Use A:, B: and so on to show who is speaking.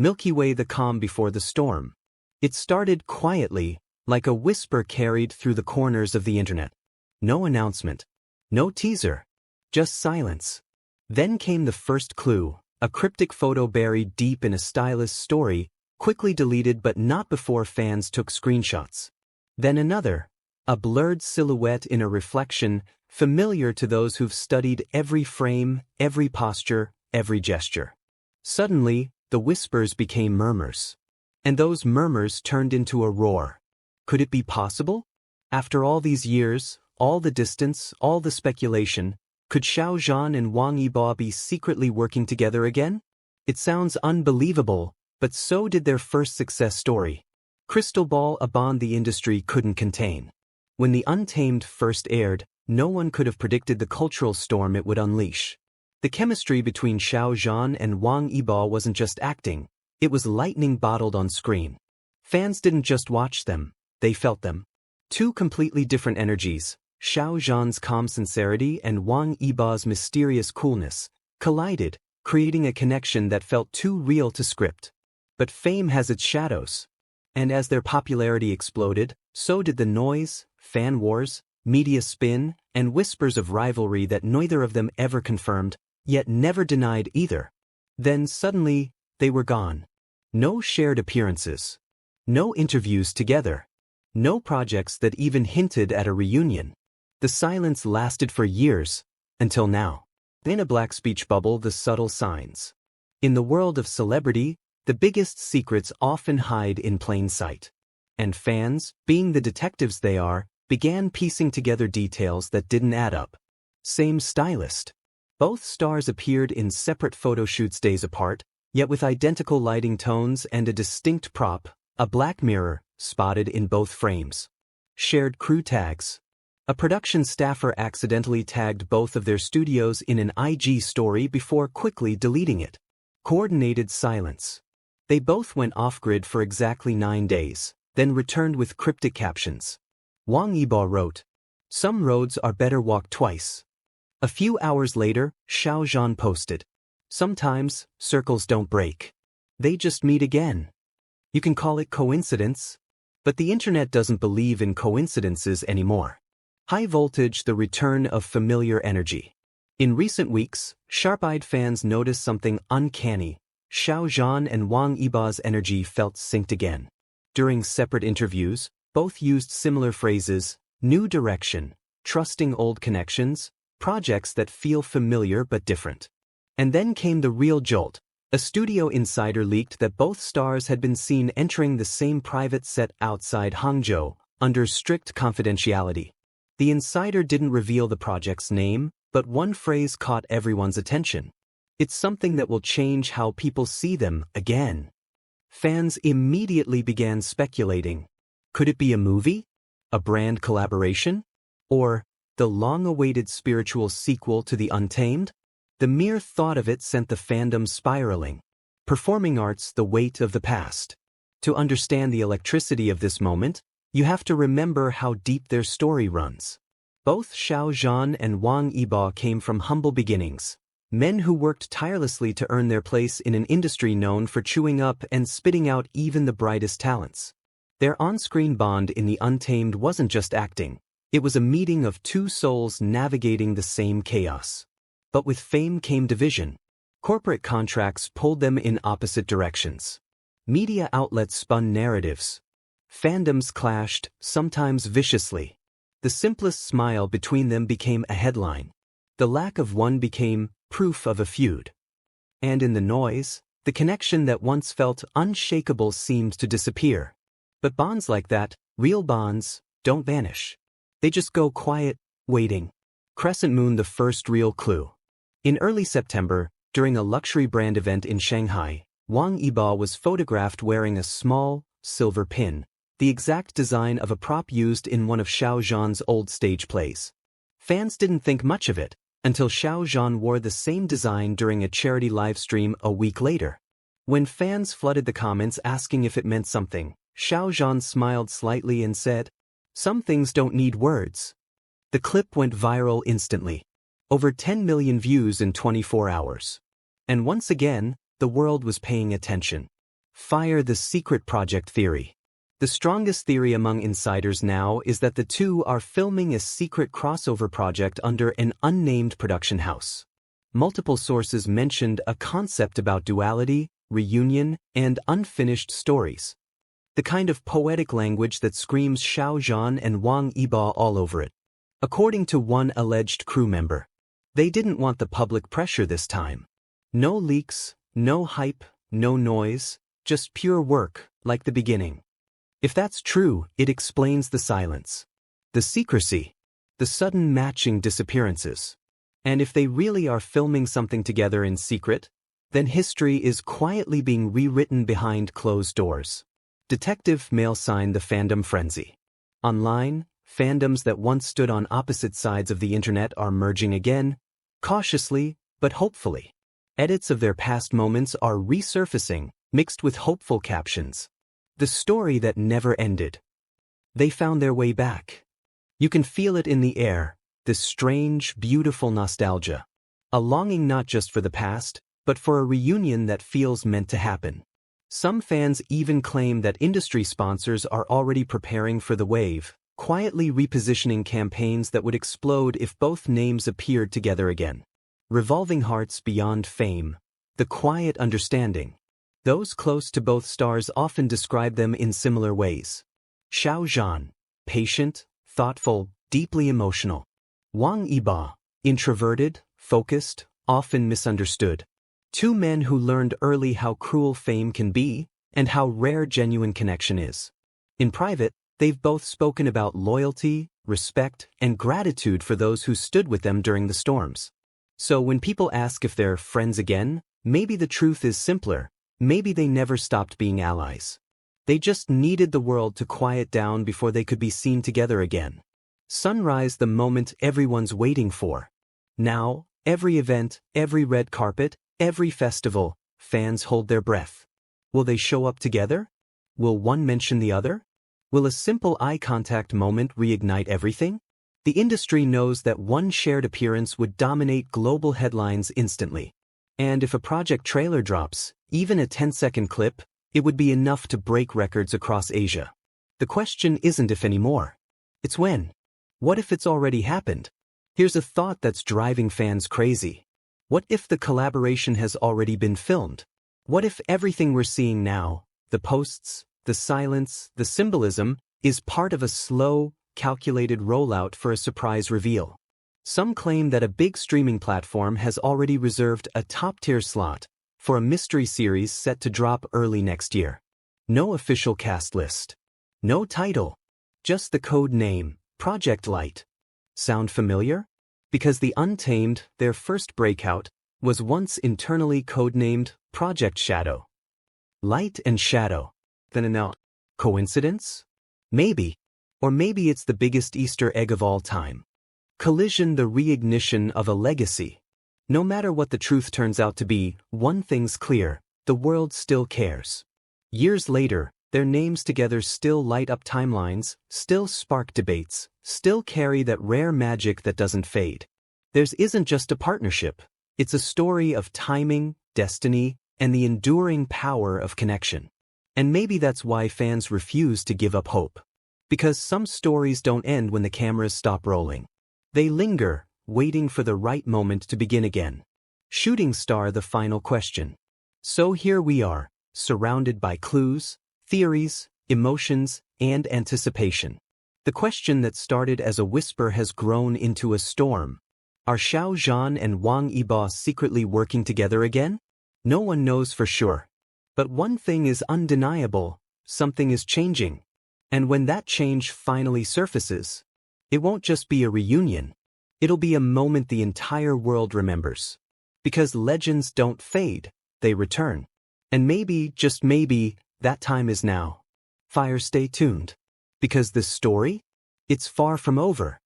A: Milky Way, the calm before the storm. It started quietly, like a whisper carried through the corners of the internet. No announcement. No teaser. Just silence. Then came the first clue, a cryptic photo buried deep in a stylist's story, quickly deleted but not before fans took screenshots. Then another, a blurred silhouette in a reflection, familiar to those who've studied every frame, every posture, every gesture. Suddenly, the whispers became murmurs. And those murmurs turned into a roar. Could it be possible? After all these years, all the distance, all the speculation, could Xiao Zhan and Wang Yibo be secretly working together again? It sounds unbelievable, but so did their first success story. Crystal Ball, a bond the industry couldn't contain. When the Untamed first aired, no one could have predicted the cultural storm it would unleash. The chemistry between Xiao Zhan and Wang Yibo wasn't just acting, it was lightning bottled on screen. Fans didn't just watch them, they felt them. Two completely different energies, Xiao Zhan's calm sincerity and Wang Yibo's mysterious coolness, collided, creating a connection that felt too real to script. But fame has its shadows. And as their popularity exploded, so did the noise, fan wars, media spin, and whispers of rivalry that neither of them ever confirmed, yet never denied either. Then suddenly, they were gone. No shared appearances. No interviews together. No projects that even hinted at a reunion. The silence lasted for years, until now. In a black speech bubble, the subtle signs. In the world of celebrity, the biggest secrets often hide in plain sight. And fans, being the detectives they are, began piecing together details that didn't add up. Same stylist. Both stars appeared in separate photo shoots days apart, yet with identical lighting tones and a distinct prop, a black mirror, spotted in both frames. Shared crew tags. A production staffer accidentally tagged both of their studios in an IG story before quickly deleting it. Coordinated silence. They both went off-grid for exactly 9 days, then returned with cryptic captions. Wang Yibo wrote, "Some roads are better walked twice." A few hours later, Xiao Zhan posted, "Sometimes, circles don't break. They just meet again." You can call it coincidence, but the internet doesn't believe in coincidences anymore. High voltage, the return of familiar energy. In recent weeks, sharp-eyed fans noticed something uncanny. Xiao Zhan and Wang Yibo's energy felt synced again. During separate interviews, both used similar phrases: new direction, trusting old connections, projects that feel familiar but different. And then came the real jolt. A studio insider leaked that both stars had been seen entering the same private set outside Hangzhou, under strict confidentiality. The insider didn't reveal the project's name, but one phrase caught everyone's attention. "It's something that will change how people see them again." Fans immediately began speculating. Could it be a movie? A brand collaboration? Or the long-awaited spiritual sequel to The Untamed? The mere thought of it sent the fandom spiraling. Performing arts, the weight of the past. To understand the electricity of this moment, you have to remember how deep their story runs. Both Xiao Zhan and Wang Yibo came from humble beginnings. Men who worked tirelessly to earn their place in an industry known for chewing up and spitting out even the brightest talents. Their on-screen bond in The Untamed wasn't just acting. It was a meeting of two souls navigating the same chaos. But with fame came division. Corporate contracts pulled them in opposite directions. Media outlets spun narratives. Fandoms clashed, sometimes viciously. The simplest smile between them became a headline. The lack of one became proof of a feud. And in the noise, the connection that once felt unshakable seemed to disappear. But bonds like that, real bonds, don't vanish. They just go quiet, waiting. Crescent Moon, the first real clue. In early September, during a luxury brand event in Shanghai, Wang Yibo was photographed wearing a small, silver pin, the exact design of a prop used in one of Xiao Zhan's old stage plays. Fans didn't think much of it, until Xiao Zhan wore the same design during a charity livestream a week later. When fans flooded the comments asking if it meant something, Xiao Zhan smiled slightly and said, "Some things don't need words." The clip went viral instantly. Over 10 million views in 24 hours. And once again, the world was paying attention. Fire the secret project theory. The strongest theory among insiders now is that the two are filming a secret crossover project under an unnamed production house. Multiple sources mentioned a concept about duality, reunion, and unfinished stories. The kind of poetic language that screams Xiao Zhan and Wang Yibo all over it. According to one alleged crew member, they didn't want the public pressure this time. No leaks, no hype, no noise, just pure work, like the beginning. If that's true, it explains the silence, the secrecy, the sudden matching disappearances. And if they really are filming something together in secret, then history is quietly being rewritten behind closed doors. Detective mail sign the fandom frenzy. Online, fandoms that once stood on opposite sides of the internet are merging again, cautiously, but hopefully. Edits of their past moments are resurfacing, mixed with hopeful captions. The story that never ended. They found their way back. You can feel it in the air, this strange, beautiful nostalgia. A longing not just for the past, but for a reunion that feels meant to happen. Some fans even claim that industry sponsors are already preparing for the wave, quietly repositioning campaigns that would explode if both names appeared together again. Revolving hearts beyond fame. The quiet understanding. Those close to both stars often describe them in similar ways. Xiao Zhan, patient, thoughtful, deeply emotional. Wang Yibo, introverted, focused, often misunderstood. Two men who learned early how cruel fame can be and how rare genuine connection is. In private, they've both spoken about loyalty, respect, and gratitude for those who stood with them during the storms. So when people ask if they're friends again, maybe the truth is simpler. Maybe they never stopped being allies. They just needed the world to quiet down before they could be seen together again. Sunrise, the moment everyone's waiting for. Now, every event, every red carpet, every festival, fans hold their breath. Will they show up together? Will one mention the other? Will a simple eye contact moment reignite everything? The industry knows that one shared appearance would dominate global headlines instantly. And if a project trailer drops, even a 10-second clip, it would be enough to break records across Asia. The question isn't if anymore. It's when. What if it's already happened? Here's a thought that's driving fans crazy. What if the collaboration has already been filmed? What if everything we're seeing now, the posts, the silence, the symbolism, is part of a slow, calculated rollout for a surprise reveal? Some claim that a big streaming platform has already reserved a top-tier slot for a mystery series set to drop early next year. No official cast list. No title. Just the code name, Project Light. Sound familiar? Because the Untamed, their first breakout, was once internally codenamed Project Shadow. Light and shadow. Then now, coincidence? Maybe. Or maybe it's the biggest Easter egg of all time. Collision, the reignition of a legacy. No matter what the truth turns out to be, one thing's clear, the world still cares. Years later, their names together still light up timelines, still spark debates, still carry that rare magic that doesn't fade. Theirs isn't just a partnership, it's a story of timing, destiny, and the enduring power of connection. And maybe that's why fans refuse to give up hope. Because some stories don't end when the cameras stop rolling. They linger, waiting for the right moment to begin again. Shooting star, the final question. So here we are, surrounded by clues, theories, emotions, and anticipation. The question that started as a whisper has grown into a storm. Are Xiao Zhan and Wang Yibo secretly working together again? No one knows for sure. But one thing is undeniable, something is changing. And when that change finally surfaces, it won't just be a reunion. It'll be a moment the entire world remembers. Because legends don't fade, they return. And maybe, just maybe, that time is now. Stay tuned. Because this story? It's far from over.